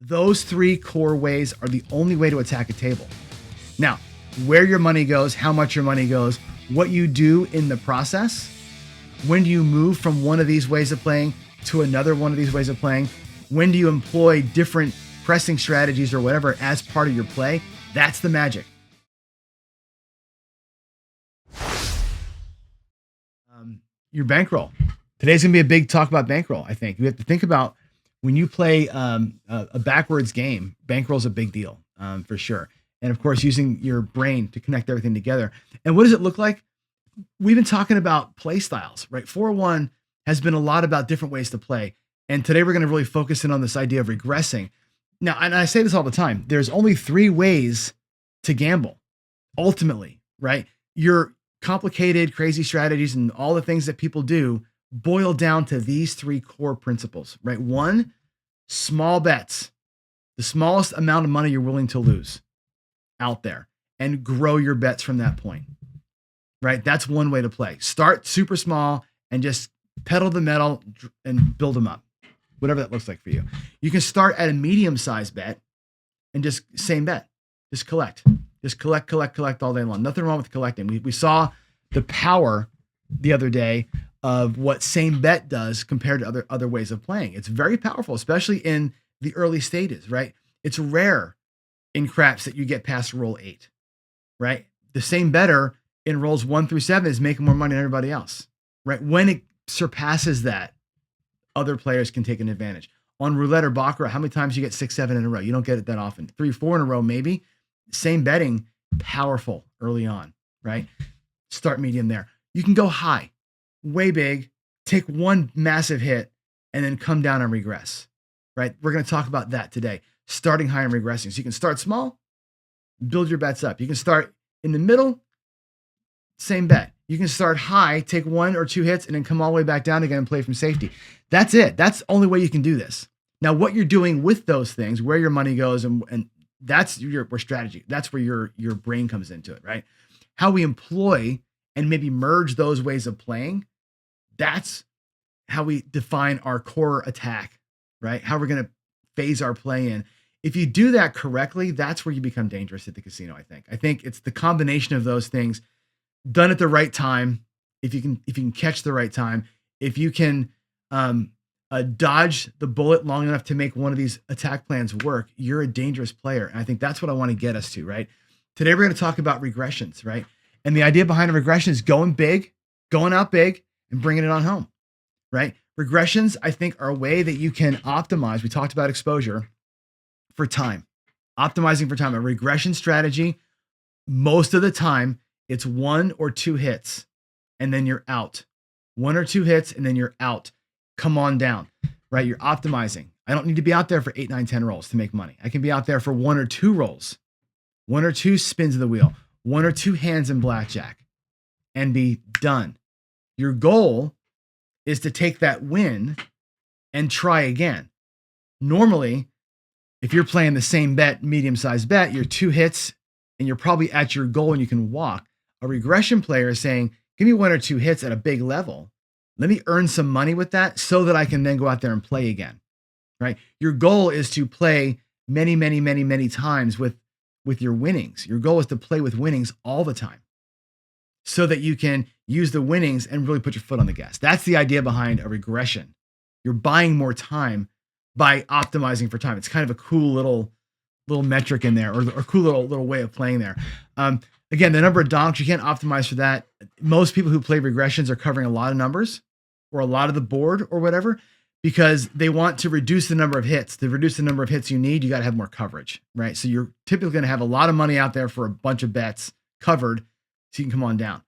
Those three core ways are the only way to attack a table. Now, where your money goes, how much your money goes, what you do in the process, when do you move from one of these ways of playing to another one of these ways of playing, when do you employ different pressing strategies or whatever as part of your play, that's the magic. Your bankroll. Today's going to be a big talk about bankroll, I think. You have to think about when you play a backwards game, bankroll is a big deal for sure. And of course, using your brain to connect everything together. And what does it look like? We've been talking about play styles, right? 401 has been a lot about different ways to play. And today we're going to really focus in on this idea of regressing. Now, and I say this all the time, there's only 3 ways to gamble, ultimately, right? Your complicated, crazy strategies and all the things that people do boil down to these 3 core principles, right? 1, small bets, the smallest amount of money you're willing to lose out there, and grow your bets from that point, right? That's one way to play. Start super small and just pedal the metal and build them up, whatever that looks like for you. You can start at a medium-sized bet and just same bet, just collect all day long. Nothing wrong with collecting. We saw the power the other day of what same bet does compared to other ways of playing. It's very powerful, especially in the early stages, right? It's rare in craps that you get past roll 8, right? The same better in rolls 1 through 7 is making more money than everybody else, right? When it surpasses that, other players can take an advantage. On roulette or baccarat, how many times you get 6, 7 in a row? You don't get it that often. 3, 4 in a row, maybe. Same betting, powerful early on, right? Start medium there. You can go high, way big, take one massive hit, and then come down and regress, right? We're going to talk about that today, starting high and regressing. So you can start small, build your bets up. You can start in the middle, same bet. You can start high, take 1 or 2 hits, and then come all the way back down again and play from safety. That's it. That's the only way you can do this. Now, what you're doing with those things, where your money goes, and that's your strategy. That's where your brain comes into it, right? How we employ and maybe merge those ways of playing, that's how we define our core attack, right? How we're going to phase our play in. If you do that correctly, that's where you become dangerous at the casino, I think. I think it's the combination of those things done at the right time. If you can catch the right time, if you can dodge the bullet long enough to make one of these attack plans work, you're a dangerous player. And I think that's what I want to get us to, right? Today, we're going to talk about regressions, right? And the idea behind a regression is going big, going out big, and bringing it on home, right? Regressions, I think, are a way that you can optimize. We talked about exposure for time, optimizing for time. A regression strategy, most of the time, it's 1 or 2 hits, and then you're out. 1 or 2 hits, and then you're out. Come on down, right? You're optimizing. I don't need to be out there for 8, 9, 10 rolls to make money. I can be out there for 1 or 2 rolls, 1 or 2 spins of the wheel, 1 or 2 hands in blackjack, and be done. Your goal is to take that win and try again. Normally, if you're playing the same bet, medium-sized bet, you're 2 hits, and you're probably at your goal and you can walk. A regression player is saying, give me 1 or 2 hits at a big level. Let me earn some money with that so that I can then go out there and play again, right? Your goal is to play many, many, many, many times with your winnings. Your goal is to play with winnings all the time so that you can use the winnings and really put your foot on the gas. That's the idea behind a regression. You're buying more time by optimizing for time. It's kind of a cool little metric in there, or a cool little way of playing there. Again, the number of donks, you can't optimize for that. Most people who play regressions are covering a lot of numbers or a lot of the board or whatever, because they want to reduce the number of hits. To reduce the number of hits you need, you got to have more coverage, right? So you're typically going to have a lot of money out there for a bunch of bets covered so you can come on down,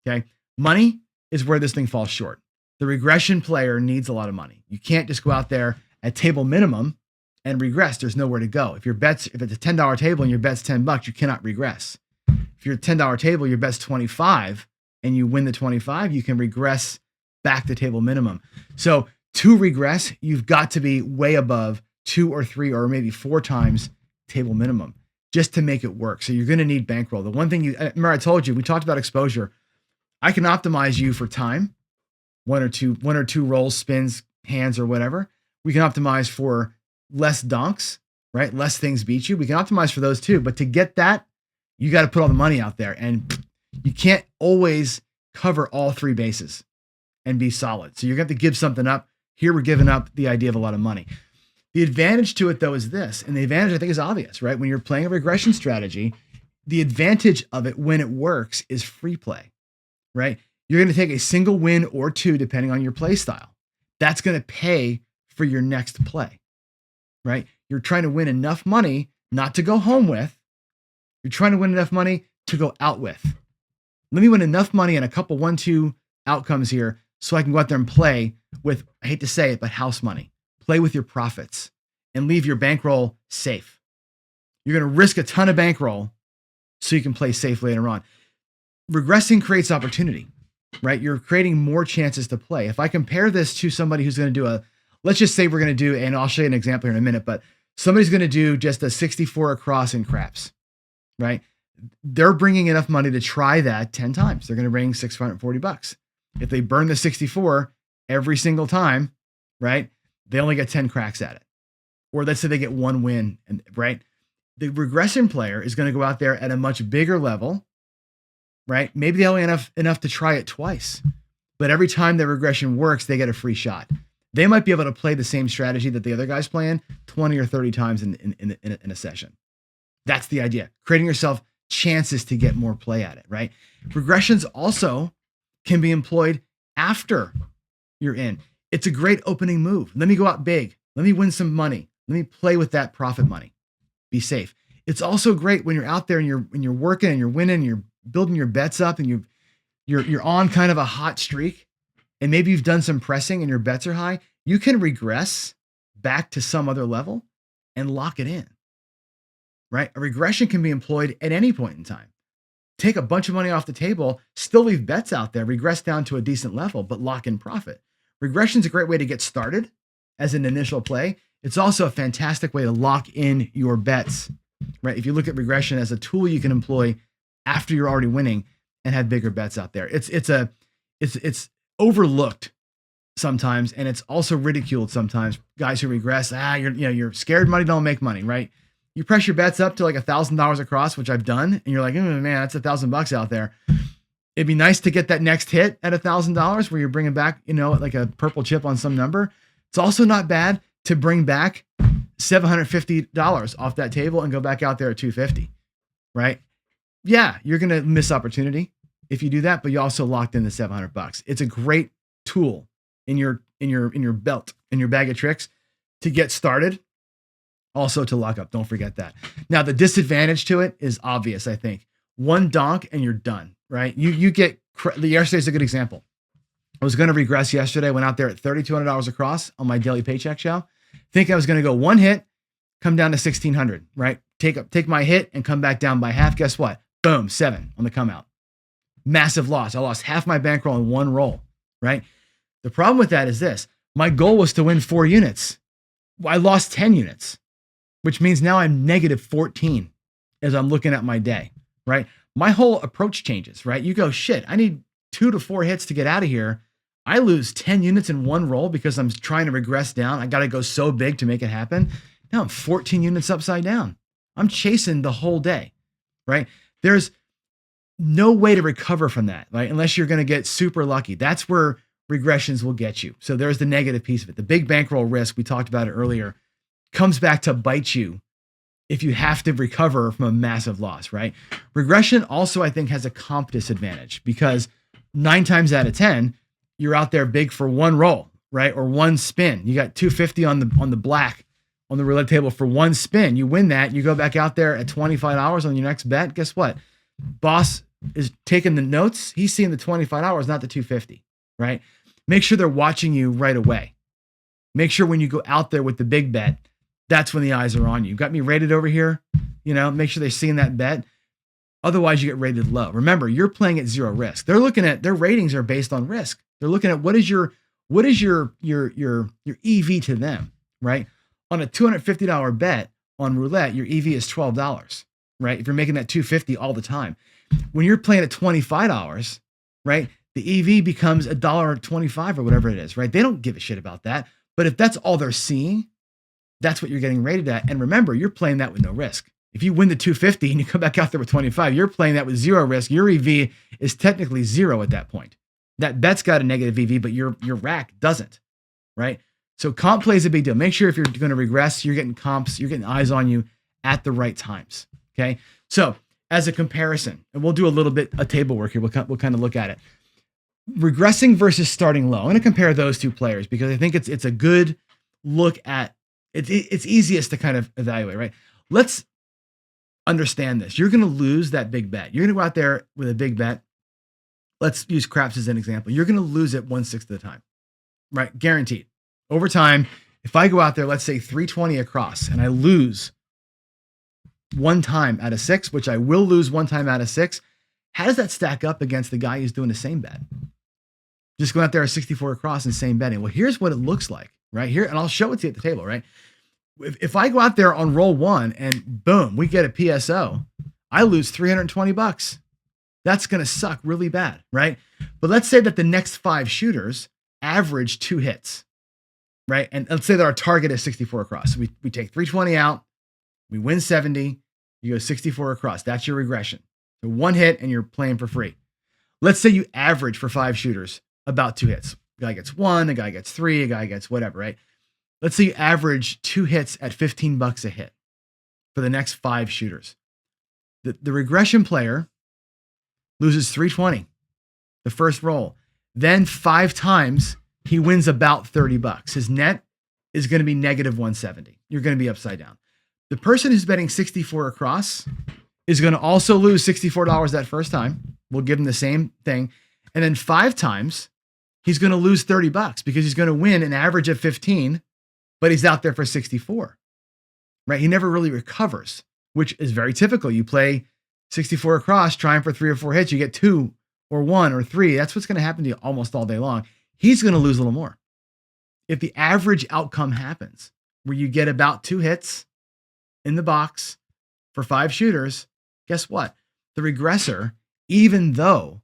okay? Money is where this thing falls short. The regression player needs a lot of money. You can't just go out there at table minimum and regress. There's nowhere to go. If it's a $10 table and your bet's $10, you cannot regress. If you're a $10 table, your bet's 25 and you win the 25, you can regress back to table minimum. So to regress, you've got to be way above 2 or 3 or maybe 4 times table minimum just to make it work. So you're going to need bankroll. The one thing remember I told you, we talked about exposure. I can optimize you for time, 1 or 2 rolls, spins, hands, or whatever. We can optimize for less donks right? Less things beat you. We can optimize for those too. But to get that, you got to put all the money out there. And you can't always cover all three bases and be solid. So you're going to have to give something up. Here we're giving up the idea of a lot of money. The advantage to it though is this, and the advantage I think is obvious, right? When you're playing a regression strategy, the advantage of it when it works is free play, right? You're going to take a single win or two depending on your play style. That's going to pay for your next play, right? You're trying to win enough money not to go home with. You're trying to win enough money to go out with. Let me win enough money and a couple 1-2 outcomes here so I can go out there and play with, I hate to say it, but house money. Play with your profits and leave your bankroll safe. You're going to risk a ton of bankroll so you can play safe later on. Regressing creates opportunity, right? You're creating more chances to play. If I compare this to somebody who's going to do let's just say we're going to do, and I'll show you an example here in a minute, but somebody's going to do just a 64 across in craps, right? They're bringing enough money to try that 10 times. They're going to bring $640. If they burn the 64 every single time, right? They only get 10 cracks at it. Or let's say they get one win, and right? The regression player is going to go out there at a much bigger level, right? Maybe they only enough to try it twice, but every time the regression works, they get a free shot. They might be able to play the same strategy that the other guy's playing 20 or 30 times in a session. That's the idea. Creating yourself chances to get more play at it, right? Regressions also can be employed after you're in. It's a great opening move. Let me go out big. Let me win some money. Let me play with that profit money. Be safe. It's also great when you're out there and you're working and you're winning, and you're building your bets up, and you're on kind of a hot streak, and maybe you've done some pressing and your bets are high. You can regress back to some other level and lock it in, right? A regression can be employed at any point in time. Take a bunch of money off the table, still leave bets out there, regress down to a decent level, but lock in profit. Regression is a great way to get started as an initial play. It's also a fantastic way to lock in your bets, right? If you look at regression as a tool you can employ after you're already winning and have bigger bets out there. It's overlooked sometimes, and it's also ridiculed sometimes. Guys who regress, you're scared money don't make money, right? You press your bets up to like $1,000 across, which I've done, and you're like, man, that's $1,000 out there. It'd be nice to get that next hit at $1,000 where you're bringing back, like a purple chip on some number. It's also not bad to bring back $750 off that table and go back out there at $250, right? Yeah, you're going to miss opportunity if you do that, but you also locked in the $700. It's a great tool in your belt, in your bag of tricks to get started. Also to lock up. Don't forget that. Now, the disadvantage to it is obvious, I think. One donk and you're done, right? You get, yesterday's a good example. I was going to regress yesterday. Went out there at $3,200 across on my daily paycheck show. Think I was going to go one hit, come down to 1,600, right? Take my hit and come back down by half. Guess what? Boom, 7 on the come out. Massive loss. I lost half my bankroll in one roll, right? The problem with that is this. My goal was to win 4 units. I lost 10 units, which means now I'm negative 14 as I'm looking at my day, right? My whole approach changes, right? You go, shit, I need 2 to 4 hits to get out of here. I lose 10 units in one roll because I'm trying to regress down. I got to go so big to make it happen. Now I'm 14 units upside down. I'm chasing the whole day, right? There's no way to recover from that, right? Unless you're going to get super lucky. That's where regressions will get you. So there's the negative piece of it. The big bankroll risk, we talked about it earlier, comes back to bite you if you have to recover from a massive loss, right? Regression also, I think, has a comp disadvantage because 9 times out of 10, you're out there big for one roll, right? Or one spin. You got 250 on the black on the roulette table for one spin. You win that. You go back out there at $25 on your next bet. Guess what? Boss is taking the notes. He's seeing the $25, not the 250, right? Make sure they're watching you right away. Make sure when you go out there with the big bet, that's when the eyes are on you. You got me rated over here, make sure they're seeing that bet. Otherwise you get rated low. Remember, you're playing at 0 risk. They're looking at, their ratings are based on risk. They're looking at what is your EV to them, right? On a $250 bet on roulette, your EV is $12, right? If you're making that 250 all the time. When you're playing at $25, right? The EV becomes $1.25 or whatever it is, right? They don't give a shit about that. But if that's all they're seeing, That's what you're getting rated at. And remember, you're playing that with no risk. If you win the 250 and you come back out there with 25, you're playing that with zero risk. Your EV is technically zero at that point. That bet's got a negative EV, but your rack doesn't, right? So comp plays a big deal. Make sure if you're going to regress, you're getting comps, you're getting eyes on you at the right times, okay? So as a comparison, and we'll do a little bit of table work here. We'll kind of look at it. Regressing versus starting low. I'm going to compare those two players because I think it's a good look at it's easiest to kind of evaluate, right? Let's understand this. You're going to lose that big bet. You're going to go out there with a big bet. Let's use craps as an example. You're going to lose it 1/6 of the time, right? Guaranteed. Over time, if I go out there, let's say 320 across, and I lose one time out of 6, which I will lose one time out of 6, how does that stack up against the guy who's doing the same bet? Just going out there at 64 across and same betting. Well, here's what it looks like right here. And I'll show it to you at the table, right? If I go out there on roll 1 and boom, we get a PSO, I lose $320. That's going to suck really bad, right? But let's say that the next 5 shooters average 2 hits, right? And let's say that our target is 64 across. So we take 320 out, we win 70, you go 64 across. That's your regression. So 1 hit and you're playing for free. Let's say you average for 5 shooters about 2 hits. A guy gets 1, a guy gets 3, a guy gets whatever, right? Let's say you average 2 hits at $15 a hit for the next 5 shooters. The regression player loses 320 the first roll. Then 5 times he wins about $30. His net is going to be negative 170. You're going to be upside down. The person who's betting 64 across is going to also lose $64 that first time. We'll give him the same thing. And then 5 times he's going to lose $30 because he's going to win an average of 15, but he's out there for 64, right? He never really recovers, which is very typical. You play 64 across, trying for 3 or 4 hits, you get 2 or 1 or 3. That's what's going to happen to you almost all day long. He's going to lose a little more. If the average outcome happens where you get about 2 hits in the box for 5 shooters, guess what? The regressor, even though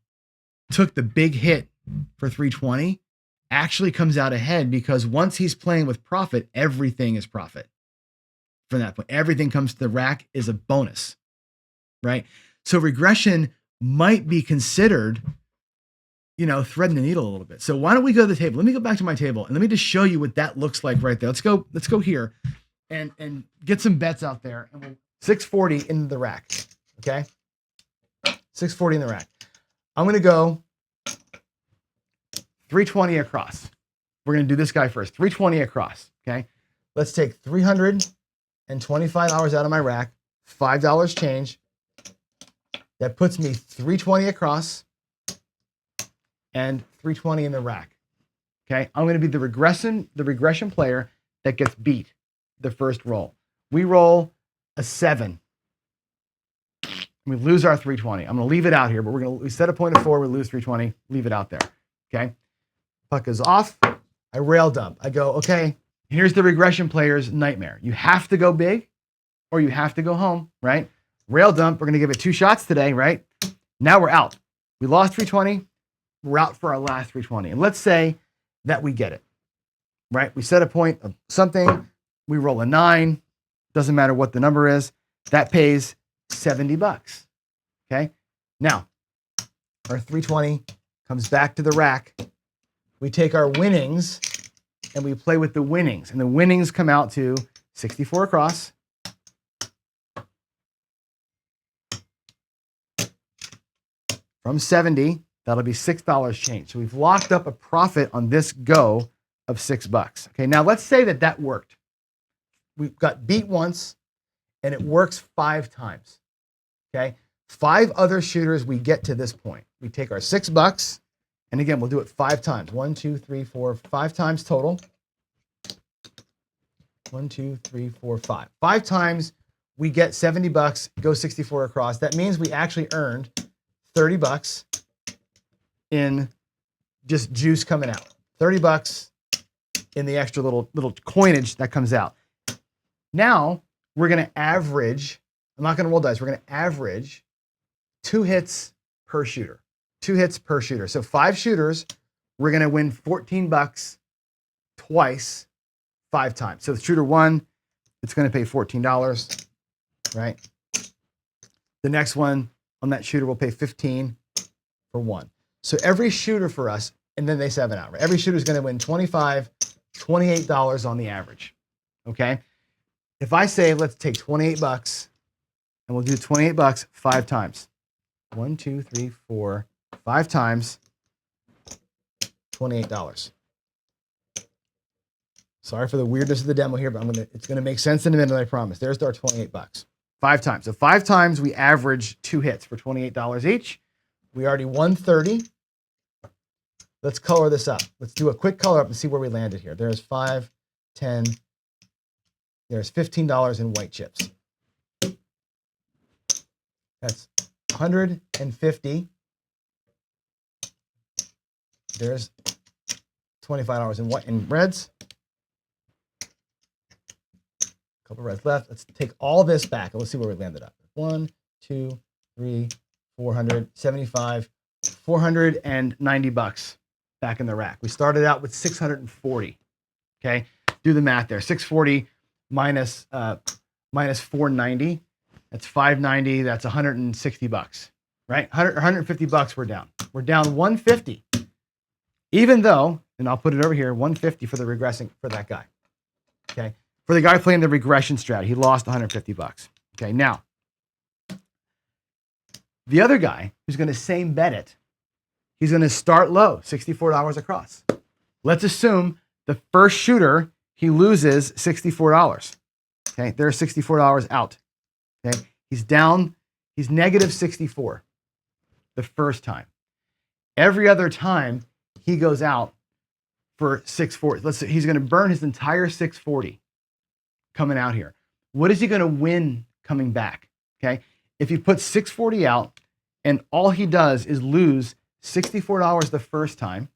took the big hit for 320, actually comes out ahead because once he's playing with profit, everything is profit. From that point, everything comes to the rack is a bonus, right? So regression might be considered, threading the needle a little bit. So why don't we go to the table? Let me go back to my table and let me just show you what that looks like right there. Let's go here and get some bets out there. And we'll 640 into the rack. Okay. 640 in the rack. I'm going to go 320 across. We're going to do this guy first. 320 across. Okay. Let's take $325 out of my rack, $5 change. That puts me 320 across and 320 in the rack. Okay. I'm going to be the regression player that gets beat the first roll. We roll a 7. We lose our 320. I'm going to leave it out here, but we set a point of 4. We lose 320. Leave it out there. Okay. Puck is off. I rail dump. I go, okay, here's the regression player's nightmare. You have to go big or you have to go home, right? Rail dump. We're going to give it 2 shots today, right? Now we're out. We lost 320. We're out for our last 320. And let's say that we get it, right? We set a point of something. We roll a 9. Doesn't matter what the number is. That pays $70. Okay. Now our 320 comes back to the rack. We take our winnings and we play with the winnings, and the winnings come out to 64 across. From 70, that'll be $6 change. So we've locked up a profit on this go of $6. Okay. Now let's say that worked. We've got beat once and it works 5 times. Okay. 5 other shooters we get to this point. We take our $6, and again, we'll do it 5 times. 1, 2, 3, 4, 5 times total. 1, 2, 3, 4, 5. 5 times we get $70, go 64 across. That means we actually earned $30 in just juice coming out. $30 in the extra little coinage that comes out. Now we're going to average, I'm not going to roll dice, we're going to average 2 hits per shooter. 2 hits per shooter. So 5 shooters, we're going to win $14 twice, 5 times. So shooter 1 it's going to pay $14, right? The next one on that shooter will pay $15 for one. So every shooter for us, and then they 7 out, right? Every shooter is going to win $25, $28 on the average, okay? If I say, let's take $28 and we'll do $28 5 times. 1, 2, 3, 4, 5 times $28. Sorry for the weirdness of the demo here, but it's gonna make sense in a minute, I promise. There's our $28. 5 times. So 5 times we average 2 hits for $28 each. We already won 30. Let's color this up. Let's do a quick color up and see where we landed here. There's 5, 10. There's $15 in white chips. That's 150. There's $25 in white and reds. A couple reds left. Let's take all this back and let's see where we landed up. 1, 2, 3, 475, $490 back in the rack. We started out with 640. Okay, do the math there. 640 minus 490. That's 590. That's $160, right? $150 we're down. We're down 150. Even though, and I'll put it over here, 150 for the regressing for that guy. Okay, for the guy playing the regression strat, he lost $150. Okay, now the other guy who's going to same bet it, he's going to start low, $64 across. Let's assume the first shooter, he loses $64. Okay, there's $64 out. Okay, he's down, he's negative 64 the first time. Every other time he goes out for 640. Let's say he's going to burn his entire 640 coming out here. What is he going to win coming back? Okay, if he puts 640 out and all he does is lose $64 the first time,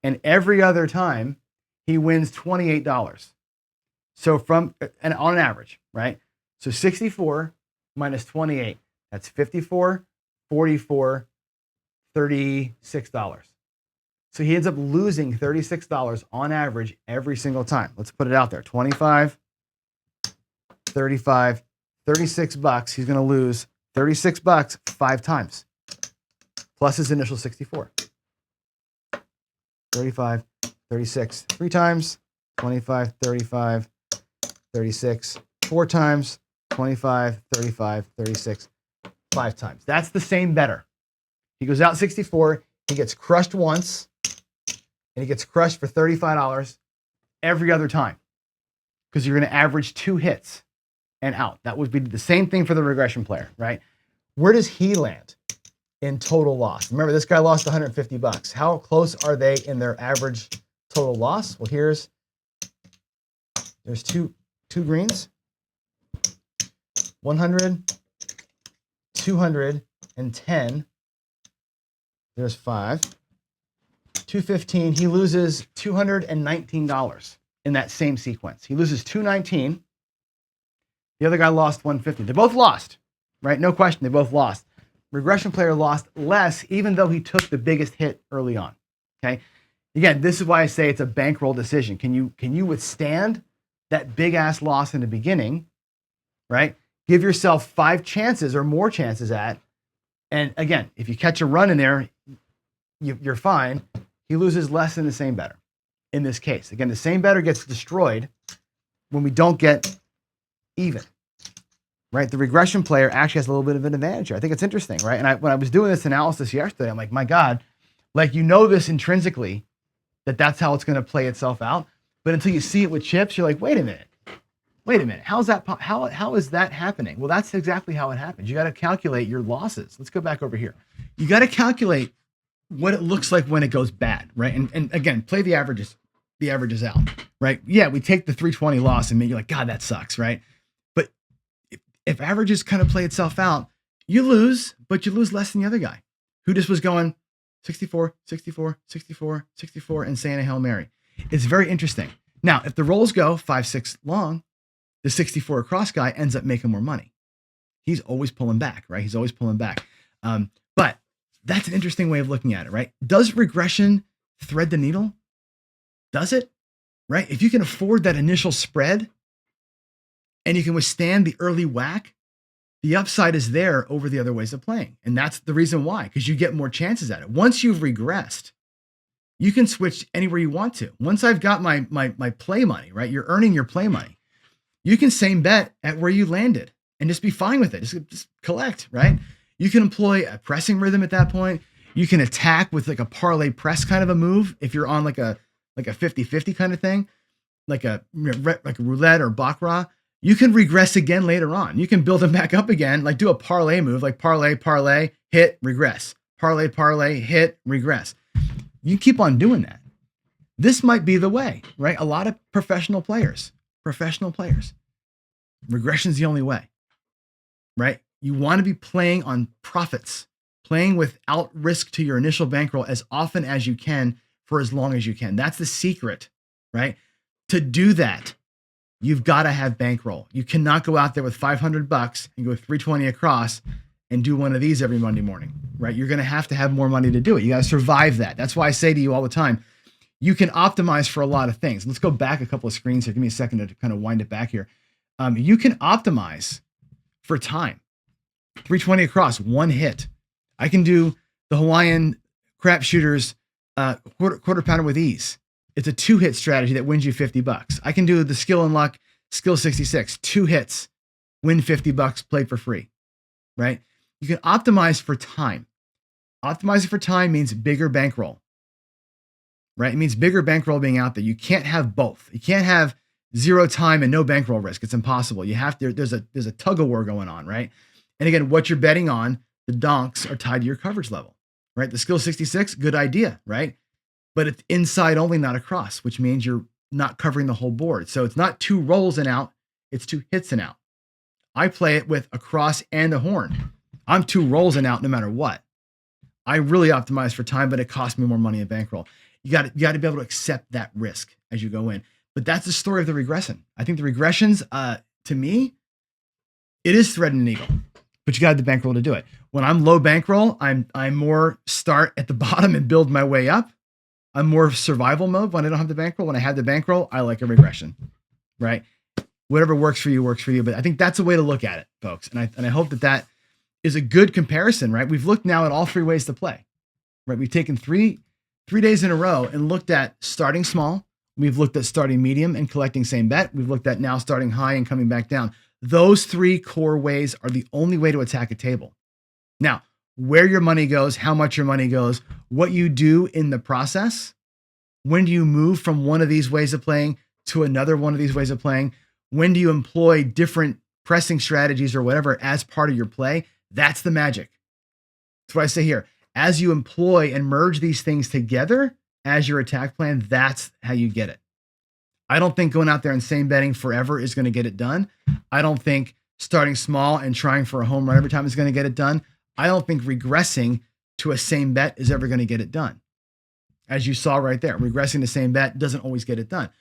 and every other time he wins $28. So and on average, right? So 64 minus 28, that's 54, 44, $36. So he ends up losing $36 on average every single time. Let's put it out there. 25, 35, $36. He's going to lose $36 5 times, plus his initial 64. 35, 36, 3 times, 25, 35, 36, 4 times, 25, 35, 36, 5 times. That's the same better. He goes out 64, he gets crushed once, and he gets crushed for $35 every other time, because you're going to average 2 hits and out. That would be the same thing for the regression player, right? Where does he land in total loss? Remember, this guy lost $150. How close are they in their average total loss? Well, there's two greens, 100, 210. There's 5, 215. He loses $219 in that same sequence. He loses $219. The other guy lost $150. They both lost, right? No question, they both lost. Regression player lost less, even though he took the biggest hit early on. Okay. Again, this is why I say it's a bankroll decision. Can you withstand that big ass loss in the beginning, right? Give yourself 5 chances or more chances at, and again, if you catch a run in there, you're fine. He loses less than the same better in this case. Again, the same better gets destroyed when we don't get even, right? The regression player actually has a little bit of an advantage here. I think it's interesting, right? And when I was doing this analysis yesterday, I'm like, my God, like, this intrinsically, that's how it's going to play itself out. But until you see it with chips, you're like, wait a minute. How is that happening? Well, that's exactly how it happens. You got to calculate your losses. Let's go back over here. You got to calculate what it looks like when it goes bad, right? And again, play the averages out, right? Yeah, we take the 320 loss and you're like, God, that sucks, right? But if averages kind of play itself out, you lose, but you lose less than the other guy who just was going 64, 64, 64, 64, and saying a Hail Mary. It's very interesting. Now, if the rolls go 5, 6 long, the 64 across guy ends up making more money. He's always pulling back, right? He's always pulling back. But that's an interesting way of looking at it, right? Does regression thread the needle? Does it? Right? If you can afford that initial spread, and you can withstand the early whack, the upside is there over the other ways of playing. And that's the reason why, because you get more chances at it. Once you've regressed, you can switch anywhere you want to. Once I've got my play money, right? You're earning your play money. You can same bet at where you landed and just be fine with it. Just collect, right? You can employ a pressing rhythm at that point. You can attack with like a parlay press kind of a move if you're on like a 50-50 kind of thing, like a roulette or baccarat. You can regress again later on. You can build them back up again, like do a parlay move, like parlay, hit, regress. Parlay, hit, regress. You keep on doing that. This might be the way, right? A lot of professional players, regression's the only way, right? You want to be playing on profits, playing without risk to your initial bankroll as often as you can for as long as you can. That's the secret, right? To do that, you've got to have bankroll. You cannot go out there with $500 and go 320 across and do one of these every Monday morning, right? You're going to have more money to do it. You got to survive that. That's why I say to you all the time, you can optimize for a lot of things. Let's go back a couple of screens here. Give me a second to kind of wind it back here. You can optimize for time. 320 across, one hit. I can do the Hawaiian crap shooters quarter pounder with ease. It's a 2-hit strategy that wins you $50. I can do the skill and luck, skill 66, 2 hits, win $50, played for free, right? You can optimize for time. Optimizing for time means bigger bankroll, right? It means bigger bankroll being out there. You can't have both. You can't have zero time and no bankroll risk. It's impossible. You have to, there's a tug of war going on, right? And again, what you're betting on, the donks are tied to your coverage level, right? The skill 66, good idea, right? But it's inside only, not across, which means you're not covering the whole board. So it's not 2 rolls and out, it's 2 hits and out. I play it with a cross and a horn. I'm 2 rolls and out no matter what. I really optimize for time, but it costs me more money in bankroll. You got to be able to accept that risk as you go in. But that's the story of the regression. I think the regressions, to me, it is thread and needle, but you got the bankroll to do it. When I'm low bankroll, I'm more start at the bottom and build my way up. I'm more survival mode when I don't have the bankroll. When I have the bankroll, I like a regression, right? Whatever works for you, works for you. But I think that's a way to look at it, folks. And I hope that is a good comparison, right? We've looked now at all 3 ways to play, right? We've taken three days in a row and looked at starting small. We've looked at starting medium and collecting same bet. We've looked at now starting high and coming back down. Those 3 core ways are the only way to attack a table. Now, where your money goes, how much your money goes, what you do in the process, when do you move from one of these ways of playing to another one of these ways of playing, when do you employ different pressing strategies or whatever as part of your play, that's the magic. That's what I say here. As you employ and merge these things together as your attack plan, that's how you get it. I don't think going out there and same betting forever is going to get it done. I don't think starting small and trying for a home run every time is going to get it done. I don't think regressing to a same bet is ever going to get it done. As you saw right there, regressing the same bet doesn't always get it done.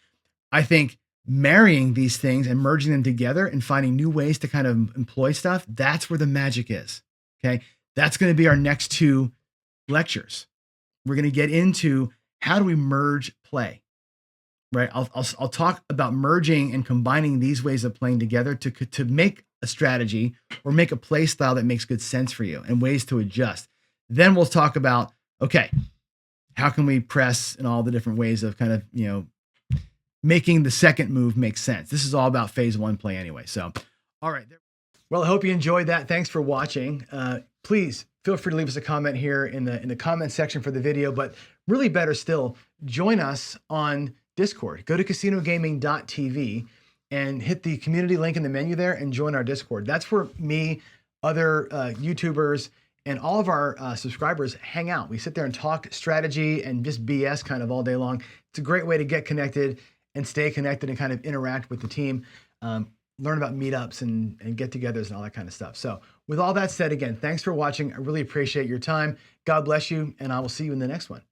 I think marrying these things and merging them together and finding new ways to kind of employ stuff, that's where the magic is. Okay. That's going to be our next 2 lectures. We're going to get into how do we merge play, right? I'll talk about merging and combining these ways of playing together to make a strategy or make a play style that makes good sense for you and ways to adjust. Then we'll talk about, okay, how can we press and all the different ways of kind of, making the second move make sense. This is all about phase 1 play anyway. So, all right. Well, I hope you enjoyed that. Thanks for watching. Please feel free to leave us a comment here in the comment section for the video, but really better still, join us on Discord. Go to casinogaming.tv and hit the community link in the menu there and join our Discord. That's where me, other YouTubers, and all of our subscribers hang out. We sit there and talk strategy and just BS kind of all day long. It's a great way to get connected and stay connected and kind of interact with the team, learn about meetups and get-togethers and all that kind of stuff. So with all that said, again, thanks for watching. I really appreciate your time. God bless you, and I will see you in the next one.